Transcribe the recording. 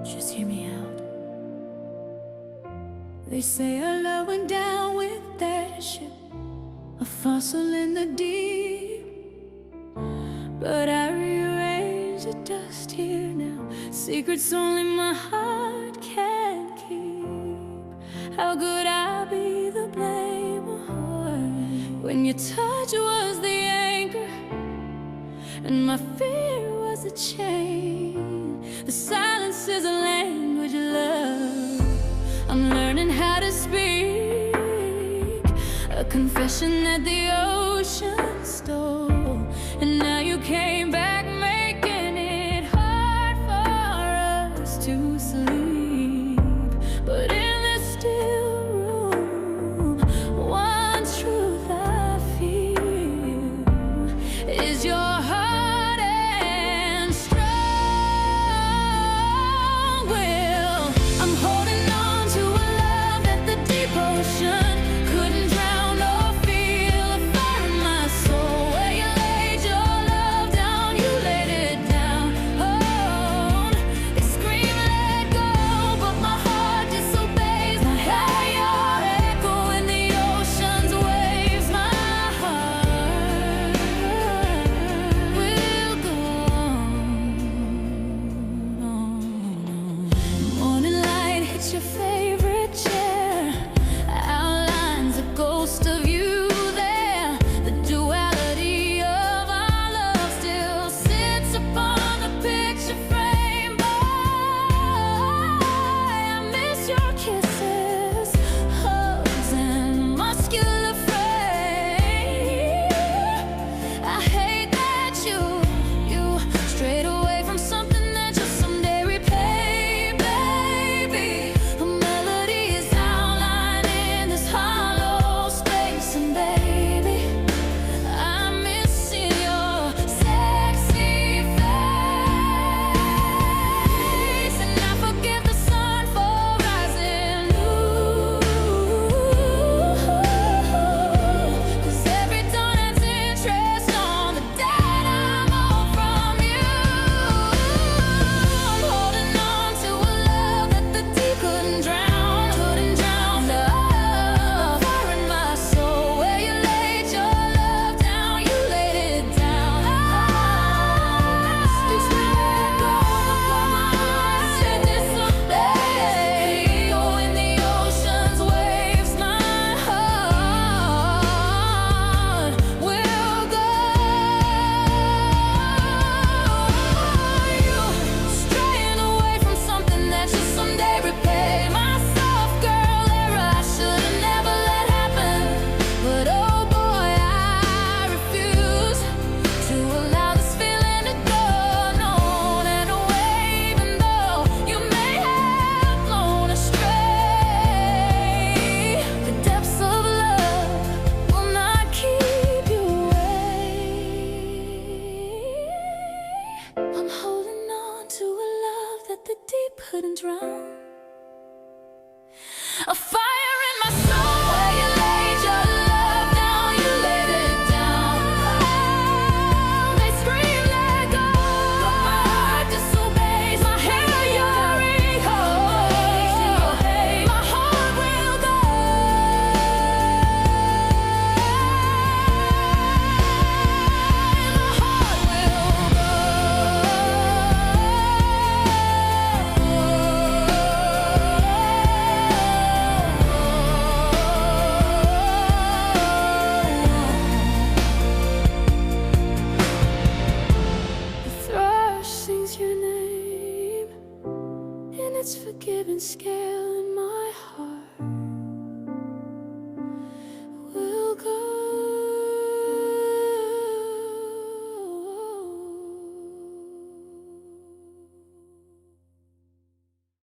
just hear me out. They say our love went down with that ship, a fossil in the deep. But I rearrange the dust here now, secrets only my heart can keep. How could I be the blame when your touch was the anchor and my fear was a chain? The silence is a language of love I'm learning how to speak, a confession that the ocean stole. And now you came back, making it hard for us to sleep. But in this still room, one truth I feel is your heart and strong will. I'm holding on to a love that the deep ocean couldn't drown or feel a fire in my soul. Where you laid your love down, you laid it down. Oh, they scream let go, but my heart disobeys. I hear your echo in the ocean's waves. My heart will go on. Morning light hits your favorite chair, outlines a ghost of you there. The duality of our love still sits upon the picture frame. Boy, I miss your kisses, hugs, and muscular frame. I hate that you strayed away from something that you'll someday repay, baby. A melody is outlined in this hollow space, and baby, I'm missing your sexy face. And I forgive the sun for rising, cause every dawn has interest on the dead I'm owed from you. I'm holding on to a love that the deep couldn't drown, The fire in my soul. Where you laid your love down, you laid it down. It's let go, but my heart said disobey. Oh, in the ocean's waves, my heart will go. You straying away from something that you'll someday repay. My soft girl error I should've never let happen. But oh boy, I refuse to allow this feeling to go. On and away, even though you may have flown astray. The depths of love will not keep you away. I'm holding on to a love that the deep couldn't drown.